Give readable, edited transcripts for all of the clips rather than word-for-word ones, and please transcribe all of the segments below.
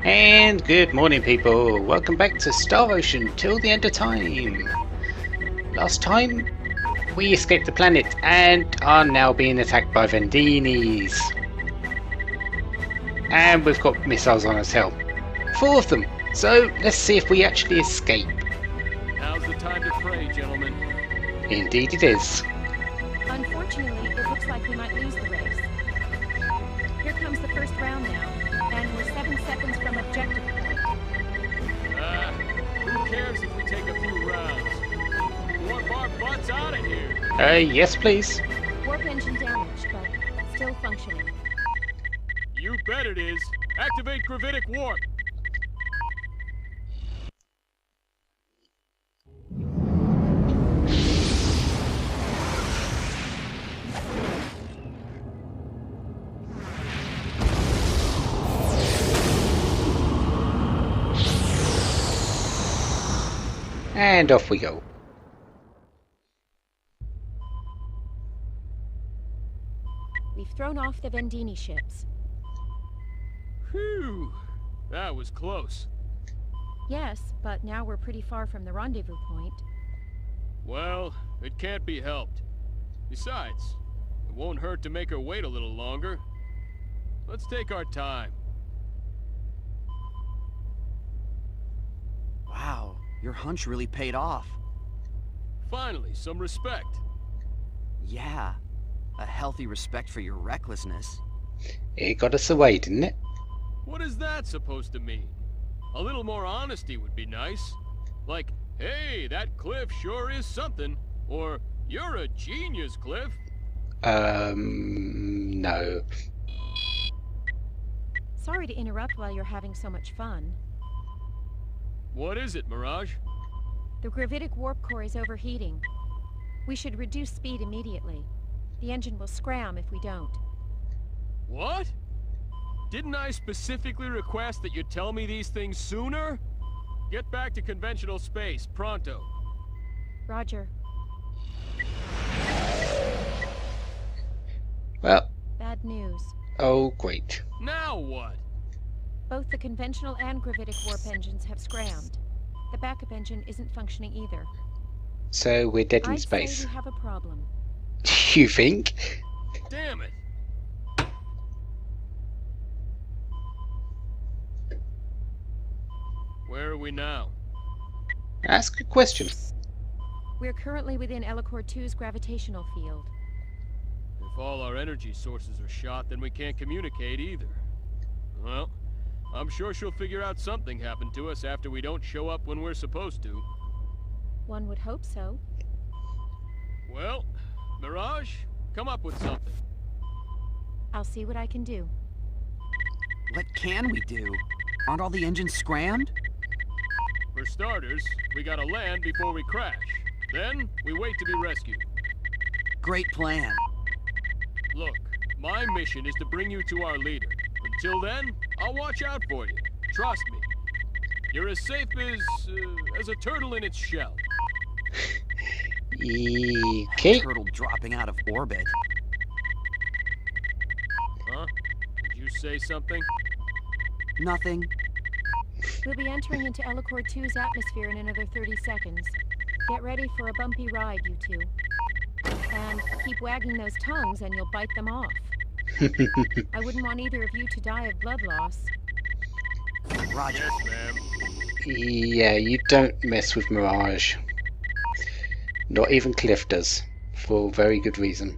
And good morning, people. Welcome back to Star Ocean till the end of time. Last time we escaped the planet and are now being attacked by Vendeenis. And we've got missiles on our tail. 4 of them. So let's see if we actually escape. Now's the time to pray, gentlemen. Indeed it is. Unfortunately, it looks like we might lose the race. Here comes the first round now, and we're 7 seconds from objective point. Who cares if we take a few rounds? Warp our butts out of here. Yes please. Warp engine damaged, but still functioning. You bet it is. Activate gravitic warp. And off we go. We've thrown off the Vendeeni ships. Whew. That was close. Yes, but now we're pretty far from the rendezvous point. Well, it can't be helped. Besides, it won't hurt to make her wait a little longer. Let's take our time. Wow, your hunch really paid off. Finally, some respect. Yeah, a healthy respect for your recklessness. It got us away, didn't it? What is that supposed to mean? A little more honesty would be nice. Like, hey, that Cliff sure is something. Or, you're a genius, Cliff. No. Sorry to interrupt while you're having so much fun. What is it, Mirage? The gravitic warp core is overheating. We should reduce speed immediately. The engine will scram if we don't. What? Didn't I specifically request that you tell me these things sooner? Get back to conventional space, pronto. Roger. Well, Bad news. oh great. Now what? Both the conventional and gravitic warp engines have scrammed. The backup engine isn't functioning either. So we're dead in I'd space. say we have a problem. You think? Damn it. Where are we now? That's a good question. We're currently within Elacor 2's gravitational field. If all our energy sources are shot, then we can't communicate either. Well, I'm sure she'll figure out something happened to us after we don't show up when we're supposed to. One would hope so. Well, Mirage, come up with something. I'll see what I can do. What can we do? Aren't all the engines scrammed? For starters, we gotta land before we crash. Then, we wait to be rescued. Great plan. Look, my mission is to bring you to our leader. Until then, I'll watch out for you. Trust me. You're as safe as a turtle in its shell. Okay. Turtle dropping out of orbit. Huh? Did you say something? Nothing. We'll be entering into Elacor 2's atmosphere in another 30 seconds. Get ready for a bumpy ride, you two. And keep wagging those tongues and you'll bite them off. I wouldn't want either of you to die of blood loss. Roger. Yes, ma'am. Yeah, you don't mess with Mirage. Not even Cliff does. For very good reason.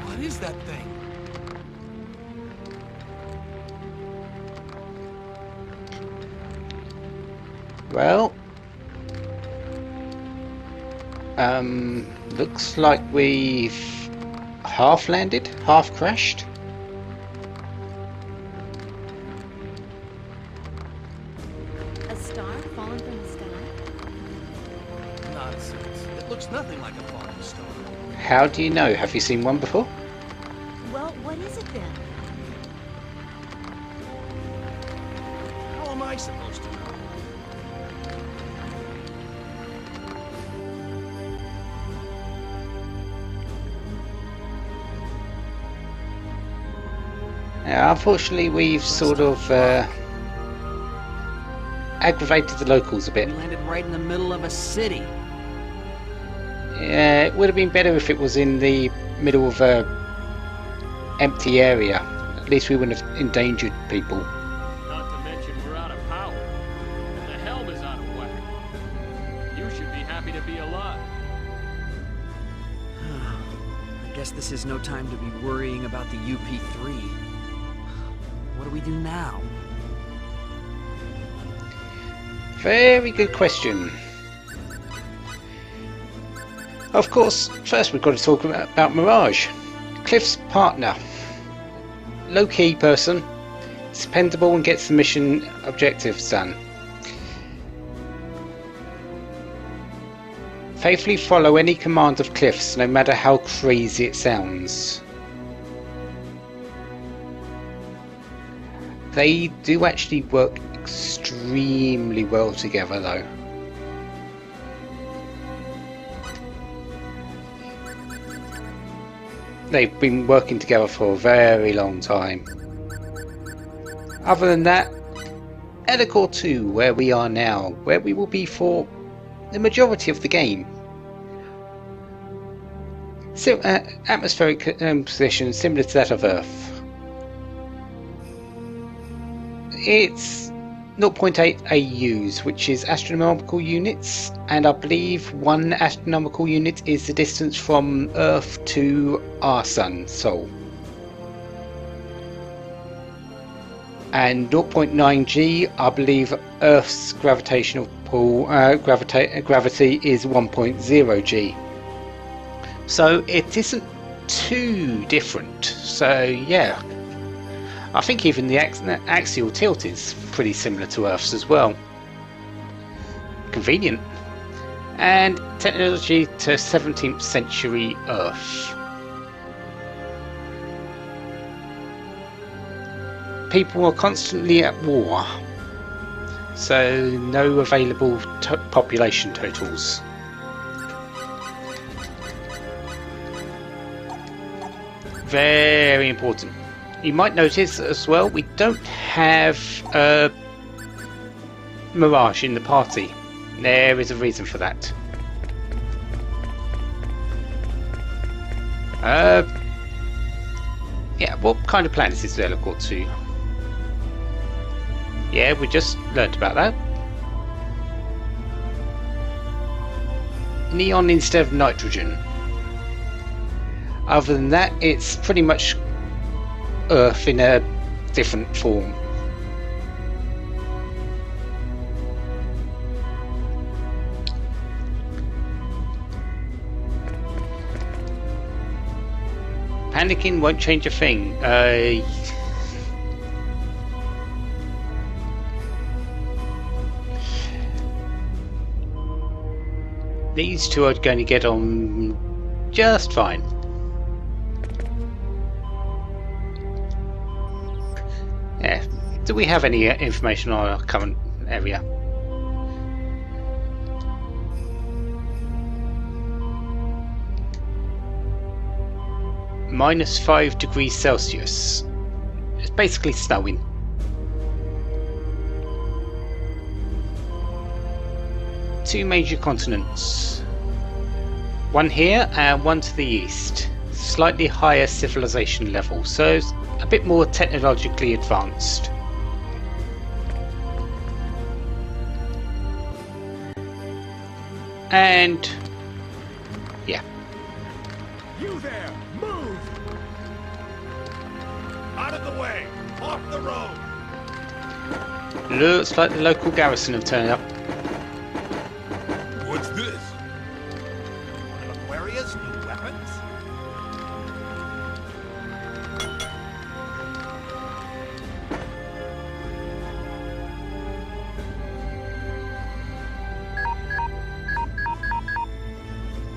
What is that thing? Well, looks like we've half landed, half crashed. A star fallen from the sky? Nonsense. It looks nothing like a falling star. How do you know? Have you seen one before? Well, what is it then? How am I supposed to know? Unfortunately, we've sort of aggravated the locals a bit. We landed right in the middle of a city. Yeah, it would have been better if it was in the middle of a empty area. At least we wouldn't have endangered people. Not to mention we're out of power. And the helm is out of whack. You should be happy to be alive. I guess this is no time to be worrying about the UP3. What do we do now? Very good question. Of course, first we've got to talk about Mirage. Cliff's partner. Low-key person. Is dependable and gets the mission objectives done. Faithfully follow any command of Cliff's, no matter how crazy it sounds. They do actually work extremely well together though. They've been working together for a very long time. Other than that, Ellicor 2, where we are now, where we will be for the majority of the game. Atmospheric position similar to that of Earth. It's 0.8 AUs, which is astronomical units, and I believe 1 astronomical unit is the distance from Earth to our sun, Sol. And 0.9 G, I believe Earth's gravitational pull, gravity is 1.0 G. So it isn't too different. So yeah, I think even the axial tilt is pretty similar to Earth's as well. Convenient. And technology to 17th century Earth. People are constantly at war, so no available population totals. Very important. You might notice as well, we don't have Mirage in the party. There is a reason for that. Yeah, what kind of planet is Ellicor 2? Yeah, we just learnt about that. Neon instead of nitrogen. Other than that, it's pretty much Earth in a different form. Panicking won't change a thing. These two are going to get on just fine. Yeah. Do we have any information on our current area? -5 degrees Celsius. It's basically snowing. Two major continents. One here and one to the east. Slightly higher civilization level, so a bit more technologically advanced. And yeah. You there! Move! Out of the way! Off the road! Looks like the local garrison have turned up. What's this? One of Aquaria's new weapons?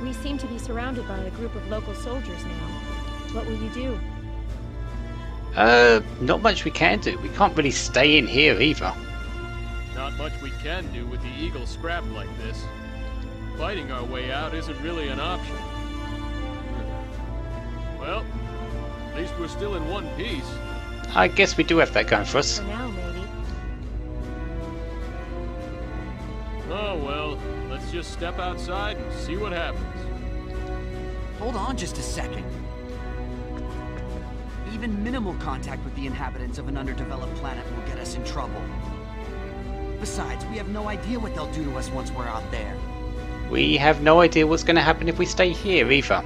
We seem to be surrounded by a group of local soldiers now. What will you do? Not much we can do. We can't really stay in here either. Not much we can do with the Eagle scrapped like this. Fighting our way out isn't really an option. Well, at least we're still in one piece. I guess we do have that going for us. For now, maybe. Oh well, let's just step outside and see what happens. Hold on just a second. Even minimal contact with the inhabitants of an underdeveloped planet will get us in trouble. Besides, we have no idea what they'll do to us once we're out there. We have no idea what's going to happen if we stay here either.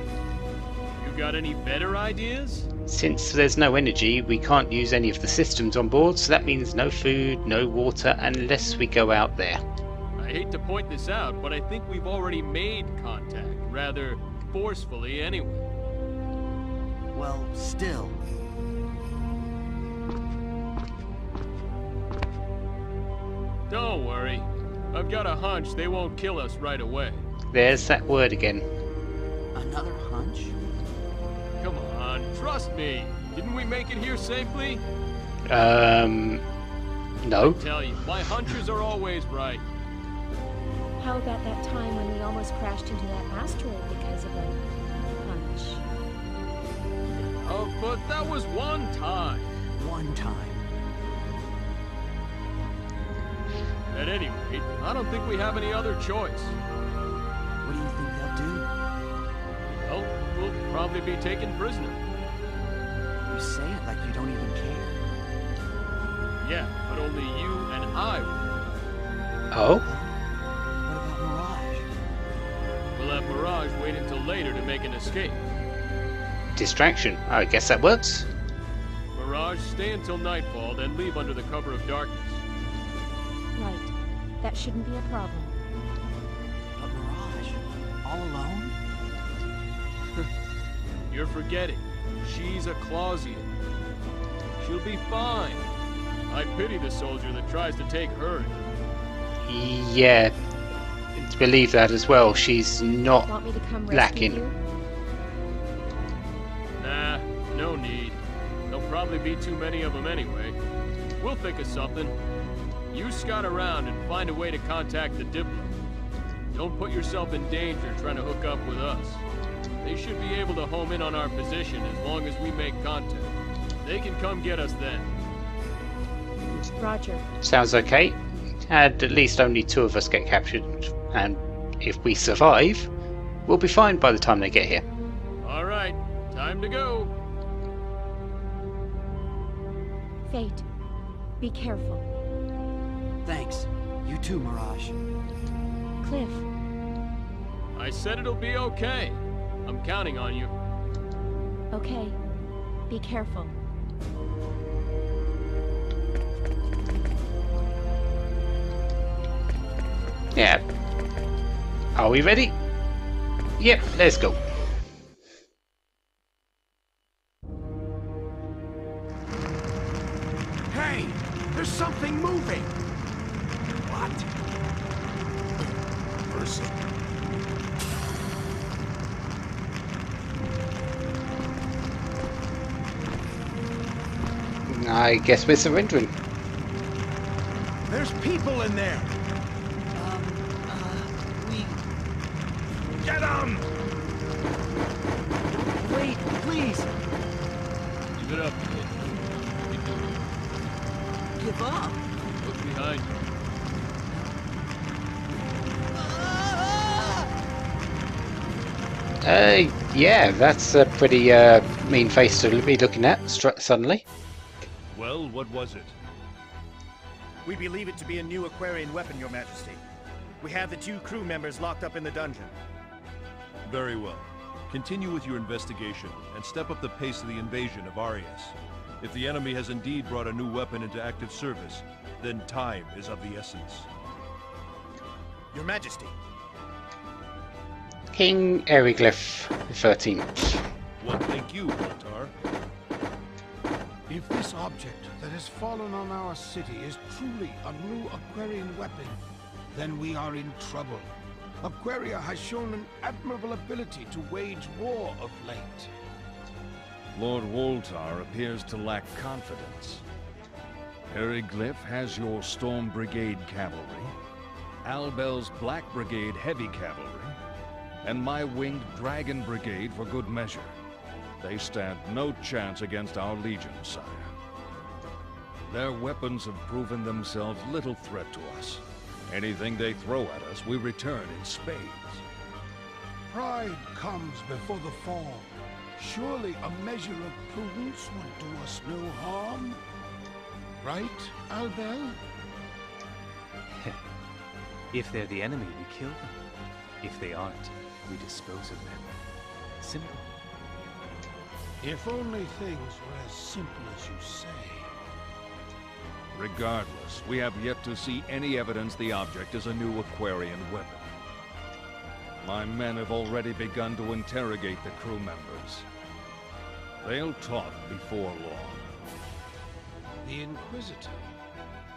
You got any better ideas? Since there's no energy, we can't use any of the systems on board, so that means no food, no water, unless we go out there. I hate to point this out, but I think we've already made contact, rather forcefully anyway. Well, still. Don't worry. I've got a hunch they won't kill us right away. There's that word again. Another hunch? Come on, trust me. Didn't we make it here safely? No. I tell you, my hunches are always right. How about that time when we almost crashed into that asteroid because of a hunch? Oh, but that was one time. One time. At any rate, I don't think we have any other choice. What do you think they'll do? Well, we'll probably be taken prisoner. You say it like you don't even care. Yeah, but only you and I will. Oh? What about Mirage? We'll have Mirage wait until later to make an escape. Distraction. I guess that works. Mirage, stay until nightfall, then leave under the cover of darkness. Right. That shouldn't be a problem. But Mirage, all alone? You're forgetting. She's a Clausian. She'll be fine. I pity the soldier that tries to take her. Yeah. Believe that as well. She's not Want me to come rescue lacking. you? Nah, no need. There'll probably be too many of them anyway. We'll think of something. You scout around and find a way to contact the Diplo. Don't put yourself in danger trying to hook up with us. They should be able to home in on our position as long as we make contact. They can come get us then. Roger. Sounds okay. And at least only 2 of us get captured. And if we survive, we'll be fine by the time they get here. All right, time to go. Fate. Be careful. Thanks. You too, Mirage. Cliff. I said it'll be okay. I'm counting on you. Okay. Be careful. Yeah. Are we ready? Yep, let's go. Hey, there's something moving. What? Person. I guess we're surrendering. There's people in there. We... Get them! Wait, please! Give it up, kid. You can do it. Give up! Look behind you. Yeah, that's a pretty mean face to be looking at suddenly. Well, what was it? We believe it to be a new Aquarian weapon, Your Majesty. We have the 2 crew members locked up in the dungeon. Very well. Continue with your investigation and step up the pace of the invasion of Arias. If the enemy has indeed brought a new weapon into active service, then time is of the essence. Your Majesty. King Eriglyph the 13th. What think you, Voltar? If this object that has fallen on our city is truly a new Aquarian weapon, then we are in trouble. Aquaria has shown an admirable ability to wage war of late. Lord Woltar appears to lack confidence. Eriglyph has your Storm Brigade cavalry, Albel's Black Brigade heavy cavalry, and my winged Dragon Brigade for good measure. They stand no chance against our Legion, sire. Their weapons have proven themselves little threat to us. Anything they throw at us, we return in spades. Pride comes before the fall. Surely a measure of prudence would do us no harm. Right, Albel? If they're the enemy, we kill them. If they aren't, we dispose of them. Simple. If only things were as simple as you say. Regardless, we have yet to see any evidence the object is a new Aquarian weapon. My men have already begun to interrogate the crew members. They'll talk before long. The Inquisitor.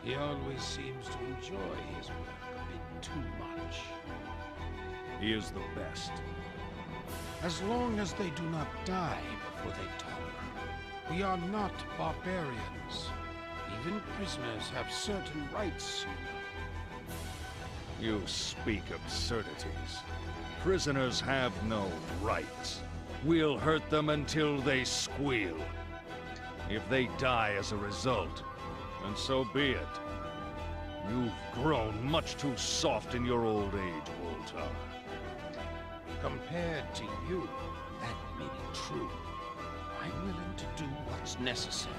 He always seems to enjoy his work a bit too much. He is the best. As long as they do not die before they talk. We are not barbarians. Even prisoners have certain rights, you know. You speak absurdities. Prisoners have no rights. We'll hurt them until they squeal. If they die as a result, then so be it. You've grown much too soft in your old age, Woltar. Compared to you, that may be true. I'm willing to do what's necessary.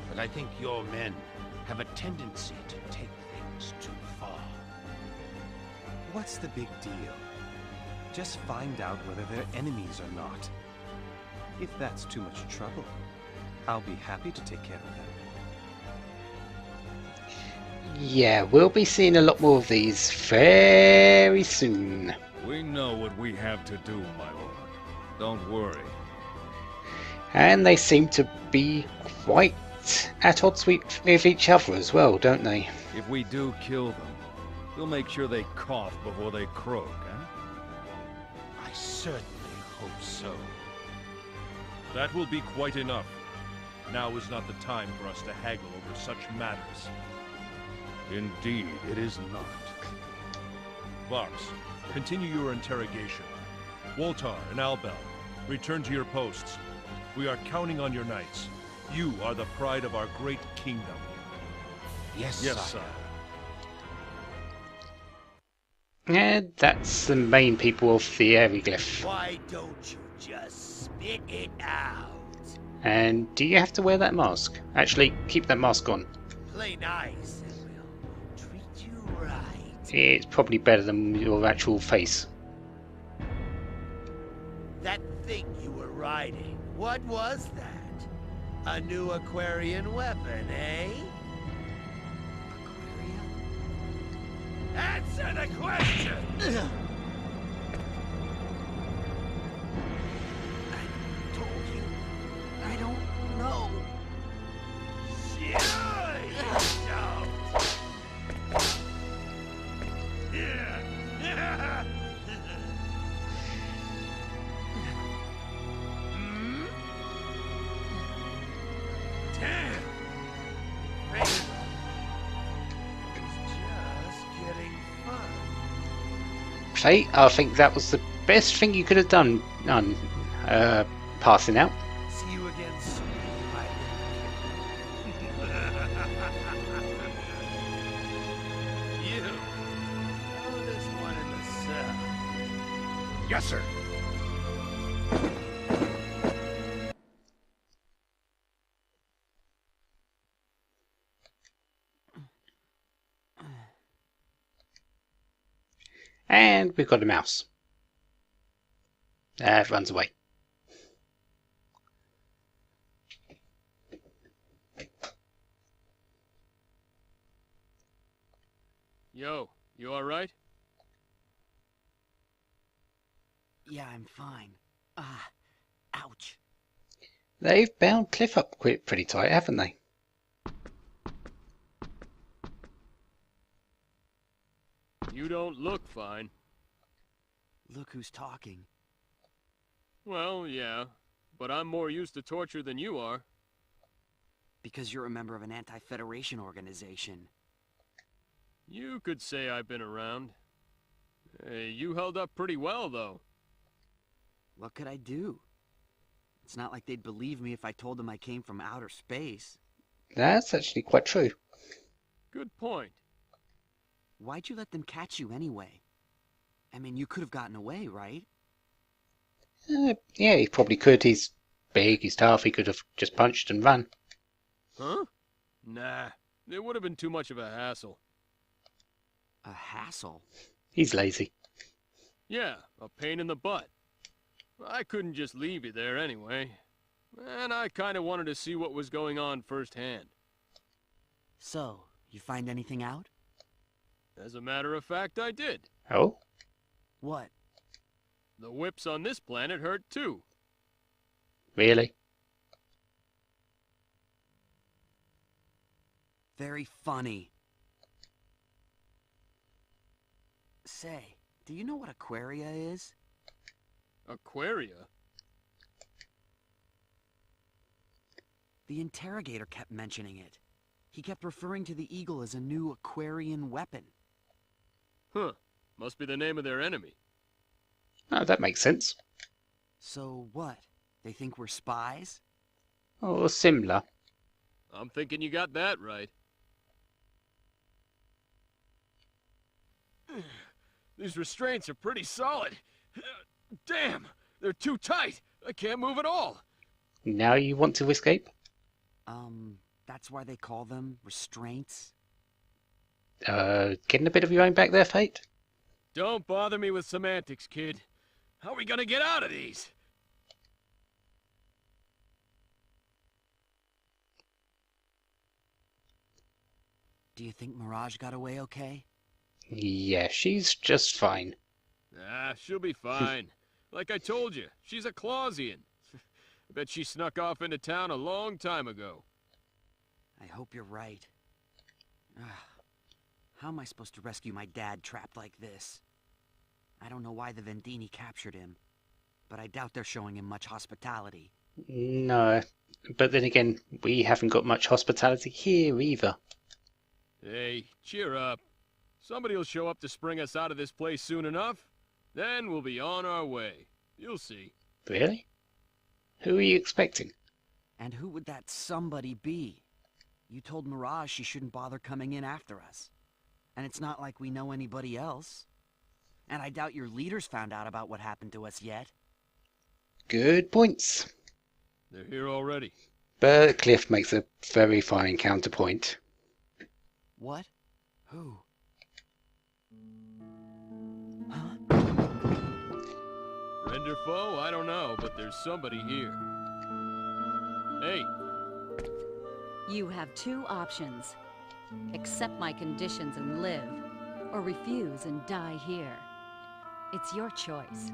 But I think your men have a tendency to take things too far. What's the big deal? Just find out whether they're enemies or not. If that's too much trouble, I'll be happy to take care of them. Yeah, we'll be seeing a lot more of these very soon. We know what we have to do, my lord. Don't worry. And they seem to be quite at odds with each other as well, don't they? If we do kill them, we'll make sure they cough before they croak, huh? I certainly hope so. That will be quite enough. Now is not the time for us to haggle over such matters. Indeed, it is not. Vox, continue your interrogation. Woltar and Albel, return to your posts. We are counting on your knights. You are the pride of our great kingdom. Yes, Yes, sire. sire. And that's the main people of the Aeroglyph. Why don't you just spit it out? And do you have to wear that mask? Actually, keep that mask on. Play nice and we'll treat you right. It's probably better than your actual face. That thing you were riding, what was that? A new Aquarian weapon, eh? Aquarian? Answer the question! I told you. I don't know. Sure you don't! Hmm? Damn! It's just getting fun. Play, I think that was the best thing you could have done, passing out. See you again soon, my little kid. You. Oh, there's one in the cell. Yes, sir. And we've got a mouse. It runs away. Yo, you alright? Yeah, I'm fine. Ah, ouch. They've bound Cliff up pretty tight, haven't they? You don't look fine. Look who's talking. Well, yeah, but I'm more used to torture than you are. Because you're a member of an anti-Federation organization. You could say I've been around. You held up pretty well, though. What could I do? It's not like they'd believe me if I told them I came from outer space. That's actually quite true. Good point. Why'd you let them catch you anyway? I mean, you could have gotten away, right? Yeah, he probably could. He's big, he's tough, he could have just punched and run. Huh? Nah, it would have been too much of a hassle. A hassle? He's lazy. Yeah, a pain in the butt. I couldn't just leave you there anyway. And I kind of wanted to see what was going on firsthand. So, you find anything out? As a matter of fact, I did. Oh? What? The whips on this planet hurt too. Really? Very funny. Say, do you know what Aquaria is? Aquaria? The interrogator kept mentioning it. He kept referring to the eagle as a new Aquarian weapon. Huh. Must be the name of their enemy. Oh, that makes sense. So what? They think we're spies? Or similar. I'm thinking you got that right. These restraints are pretty solid. Damn! They're too tight! I can't move at all! Now you want to escape? That's why they call them restraints? Getting a bit of your own back there, Fate? Don't bother me with semantics, kid. How are we gonna get out of these? Do you think Mirage got away okay? Yeah, she's just fine. Ah, she'll be fine. Like I told you, she's a Clausian. I bet she snuck off into town a long time ago. I hope you're right. How am I supposed to rescue my dad trapped like this? I don't know why the Vendeeni captured him, but I doubt they're showing him much hospitality. No, but then again, we haven't got much hospitality here either. Hey, cheer up. Somebody will show up to spring us out of this place soon enough. Then we'll be on our way. You'll see. Really? Who are you expecting? And who would that somebody be? You told Mirage she shouldn't bother coming in after us. And it's not like we know anybody else. And I doubt your leaders found out about what happened to us yet. Good points. They're here already. But Cliff makes a very fine counterpoint. What? Who? Friend or foe, I don't know, but there's somebody here. Hey. You have two options. Accept my conditions and live, or refuse and die here. It's your choice.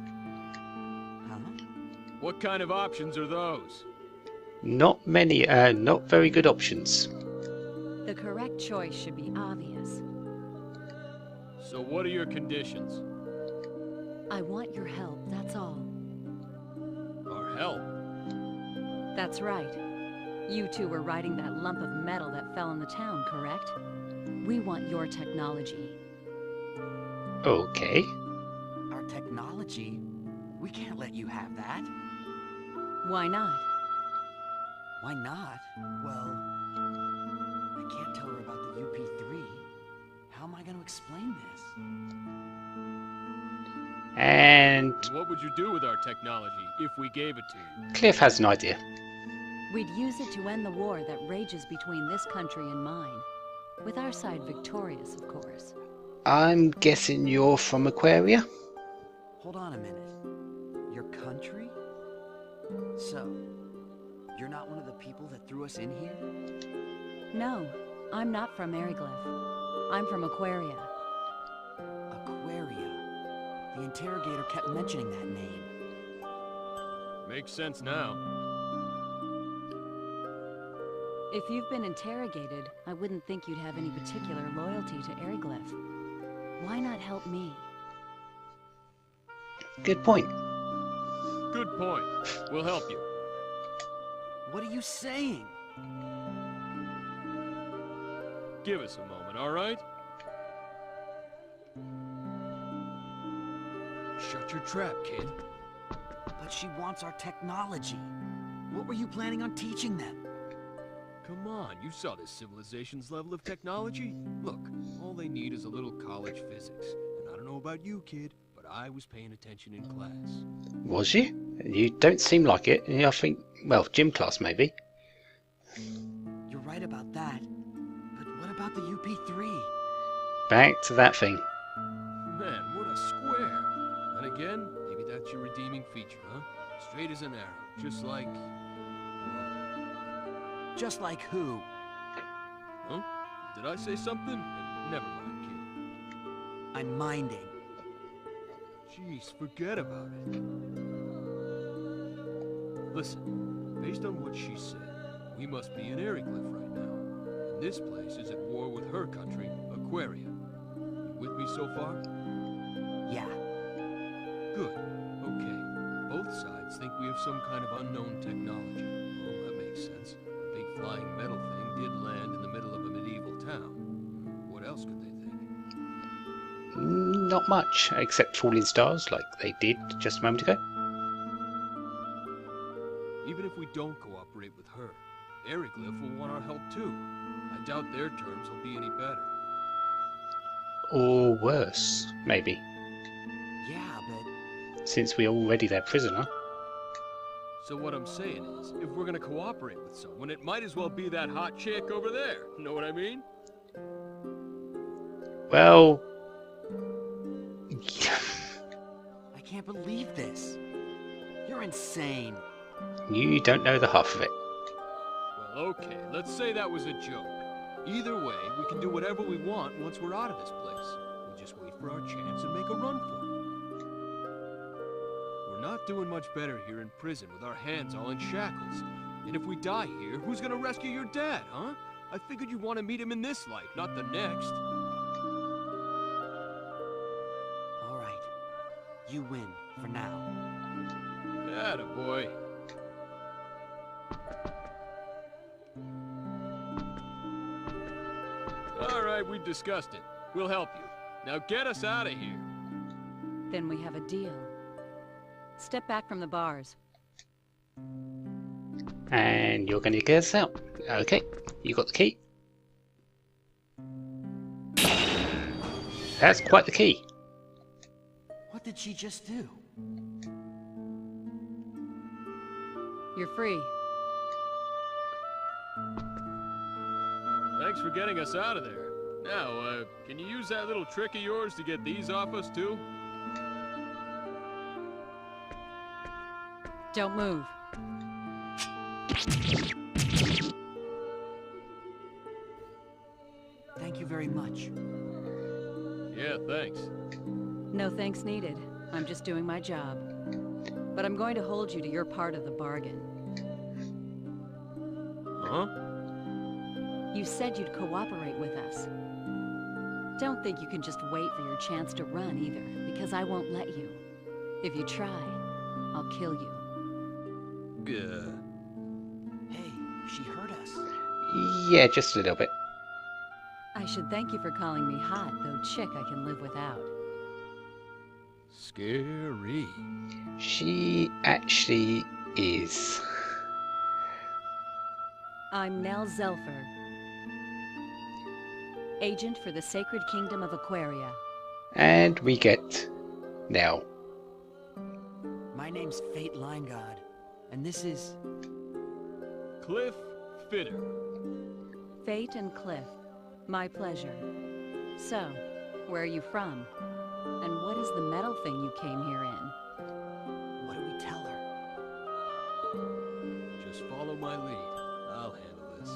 Huh? What kind of options are those? Not many, not very good options. The correct choice should be obvious. So what are your conditions? I want your help, that's all. Our help? That's right. You two were riding that lump of metal that fell in the town, correct? We want your technology. Okay. Our technology? We can't let you have that. Why not? Why not? Well, I can't tell her about the UP3. How am I going to explain this? And What would you do with our technology if we gave it to you? Cliff has an idea. We'd use it to end the war that rages between this country and mine. With our side victorious, of course. I'm guessing you're from Aquaria? Hold on a minute. Your country? So, you're not one of the people that threw us in here? No, I'm not from Aryglyph. I'm from Aquaria. Aquaria. The interrogator kept mentioning that name. Makes sense now. If you've been interrogated, I wouldn't think you'd have any particular loyalty to Aryglyph. Why not help me? Good point. Good point. We'll help you. What are you saying? Give us a moment, all right? Shut your trap, kid. But she wants our technology. What were you planning on teaching them? come on, you saw this civilization's level of technology. Look, all they need is a little college physics. And I don't know about you, kid, but I was paying attention in class. Was you? You don't seem like it. I think, well, gym class maybe. You're right about that. But what about the UP3? Back to that thing. Man, what a square. And again, maybe that's your redeeming feature, huh? Straight as an arrow, just like... Just like who? Huh? Did I say something? Never mind, kid. I'm minding. Jeez, forget about it. Listen, based on what she said, we must be in Eriglyph right now. And this place is at war with her country, Aquaria. You with me so far? Yeah. Good. Okay. Both sides think we have some kind of unknown technology. Well, that makes sense. A big flying metal thing did land in the middle of a medieval town. What else could they think? Not much, except falling stars like they did just a moment ago. Even if we don't cooperate with her, Eriglyph will want our help too. I doubt their terms will be any better. Or worse, maybe. Yeah, but... Since we're already their prisoner. So what I'm saying is, if we're gonna cooperate with someone, it might as well be that hot chick over there. Know what I mean? Well... I can't believe this. You're insane. You don't know the half of it. Well, okay, let's say that was a joke. Either way, we can do whatever we want once we're out of this place. We'll just wait for our chance and make a run for it. We're not doing much better here in prison with our hands all in shackles. And if we die here, who's gonna rescue your dad, huh? I figured you'd want to meet him in this life, not the next. All right. You win, for now. Attaboy. All right, we discussed it. We'll help you. Now get us out of here. Then we have a deal. Step back from the bars. And you're going to get us out. Okay, you got the key. That's quite the key. What did she just do? You're free. Thanks for getting us out of there. Now, can you use that little trick of yours to get these off us, too? Don't move. Thank you very much. Yeah, thanks. No thanks needed. I'm just doing my job. But I'm going to hold you to your part of the bargain. Huh? You said you'd cooperate with us. Don't think you can just wait for your chance to run either, because I won't let you. If you try, I'll kill you. Hey, she hurt us. Yeah, just a little bit. I should thank you for calling me hot, though chick I can live without. Scary. She actually is. I'm Nell Zelfer, agent for the Sacred Kingdom of Aquaria. And we get Nell. My name's Fate Lineguard, and this is... Cliff Fitter. Fate and Cliff, my pleasure. So, where are you from? And what is the metal thing you came here in? What do we tell her? Just follow my lead. I'll handle this.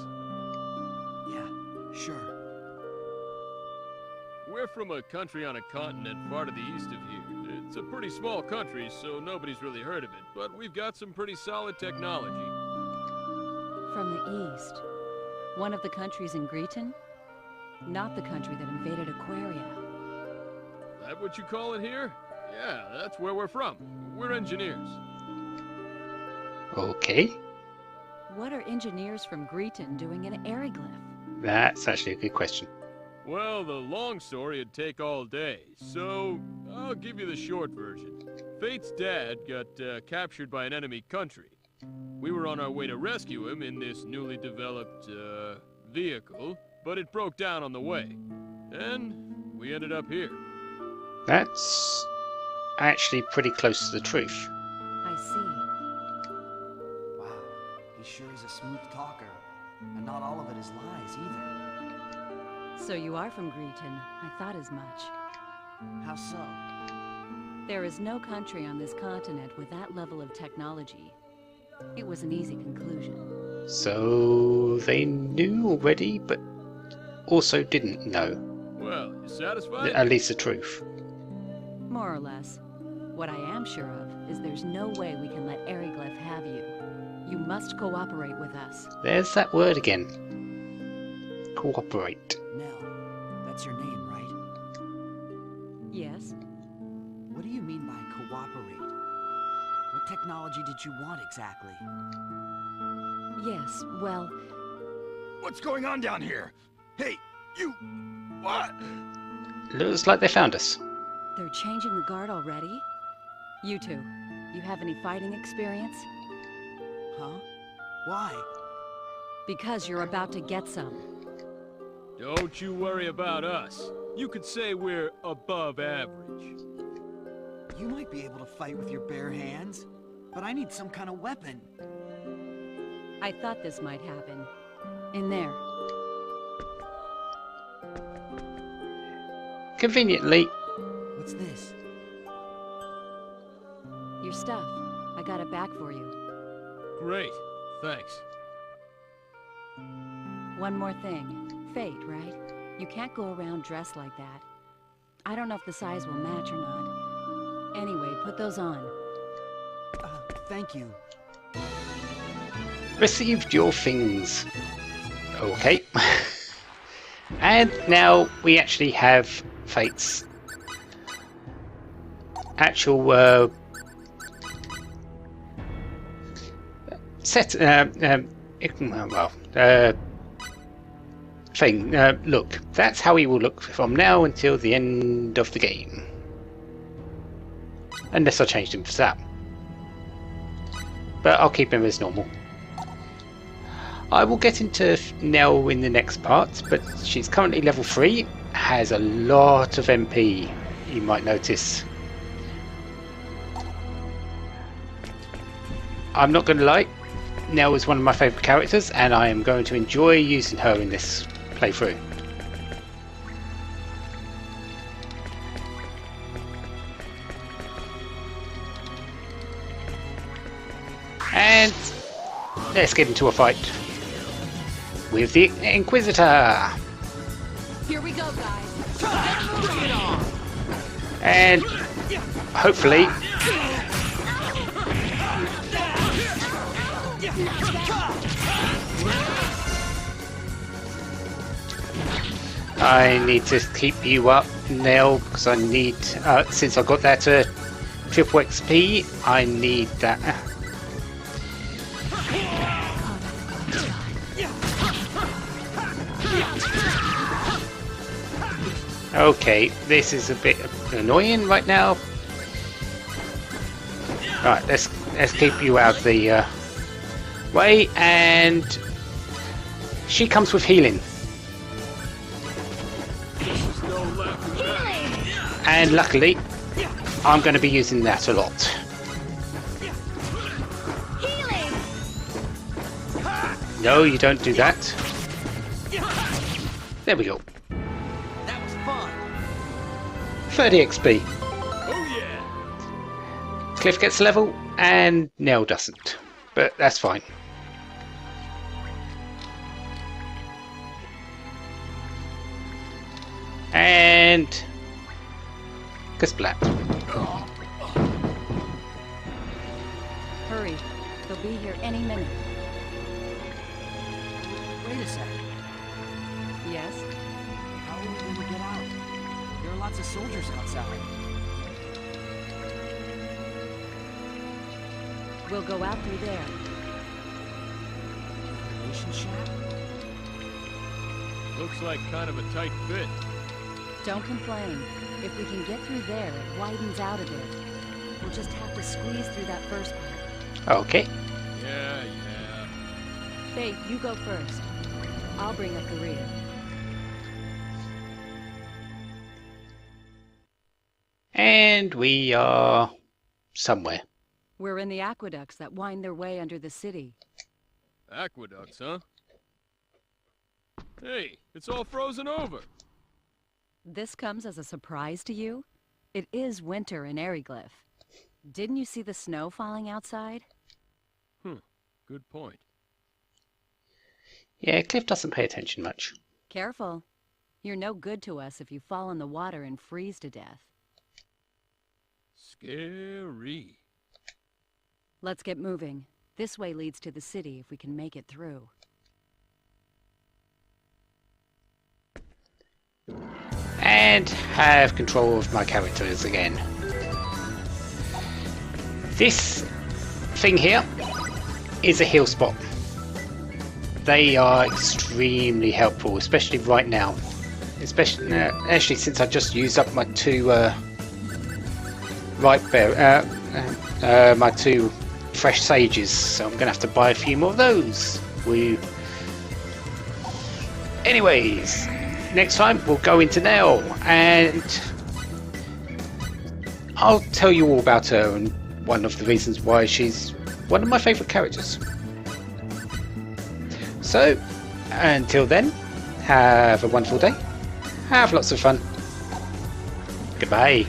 Yeah, sure. We're from a country on a continent far to the east of here. It's a pretty small country, so nobody's really heard of it, but we've got some pretty solid technology. From the east. One of the countries in Greeton? Not the country that invaded Aquaria. That what you call it here? Yeah, that's where we're from. We're engineers. Okay. What are engineers from Greeton doing in Eriglyph? That's actually a good question. Well, the long story would take all day, so I'll give you the short version. Fate's dad got captured by an enemy country. We were on our way to rescue him in this newly developed, vehicle, but it broke down on the way. And we ended up here. That's actually pretty close to the truth. I see. Wow, he sure is a smooth talker. And not all of it is lies, either. So you are from Greeton. I thought as much. How so? There is no country on this continent with that level of technology. It was an easy conclusion. So they knew already, but also didn't know. Well, you satisfied? At least the truth. More or less. What I am sure of is there's no way we can let Ariglyph have you. You must cooperate with us. There's that word again. Cooperate. Nell, that's your name, right? Yes? What do you mean by cooperate? What technology did you want exactly? Yes, well... What's going on down here? Hey, you... What? Looks like they found us. They're changing the guard already? You two, you have any fighting experience? Huh? Why? Because you're about to get some. Don't you worry about us. You could say we're above average. You might be able to fight with your bare hands, but I need some kind of weapon. I thought this might happen. In there. Conveniently. What's this? Your stuff. I got it back for you. Great. Thanks. One more thing. Fate, right? You can't go around dressed like that. I don't know if the size will match or not. Anyway, put those on. Thank you. Received your things. Okay. And now we actually have Fate's actual thing. Look, that's how he will look from now until the end of the game. Unless I changed him for that. But I'll keep him as normal. I will get into Nell in the next part, but she's currently level 3, has a lot of MP, you might notice. I'm not going to lie, Nell is one of my favourite characters, and I am going to enjoy using her in this playthrough. And let's get into a fight with the Inquisitor. Here we go, guys. Bring it on! And hopefully I need to keep you up, Nell, because I need, since I got that triple XP, I need that. Okay, this is a bit annoying right now. Right, let's keep you out of the way, and she comes with healing. And luckily, I'm going to be using that a lot. No, you don't do that. There we go. That was fun. 30 XP. Oh yeah! Cliff gets level, and Nell doesn't. But that's fine. And splat. Hurry. They'll be here any minute. Wait a sec. Yes? How will we ever get out? There are lots of soldiers outside. We'll go out through there. Information shack? Looks like kind of a tight fit. Don't complain. If we can get through there, it widens out a bit. We'll just have to squeeze through that first part. Okay. Yeah. Faith, you go first. I'll bring up the rear. And we are somewhere. We're in the aqueducts that wind their way under the city. Aqueducts, huh? Hey, it's all frozen over. This comes as a surprise to you? It is winter in Eriglyph. Didn't you see the snow falling outside? Good point. Yeah, Cliff doesn't pay attention much. Careful. You're no good to us if you fall in the water and freeze to death. Scary. Let's get moving. This way leads to the city if we can make it through. And have control of my characters again. This thing here is a heal spot. They are extremely helpful, especially right now. Especially actually, since I just used up my two my two fresh sages, so I'm gonna have to buy a few more of those. Anyways, next time we'll go into Nell, and I'll tell you all about her and one of the reasons why she's one of my favourite characters. So, until then, have a wonderful day. Have lots of fun. Goodbye.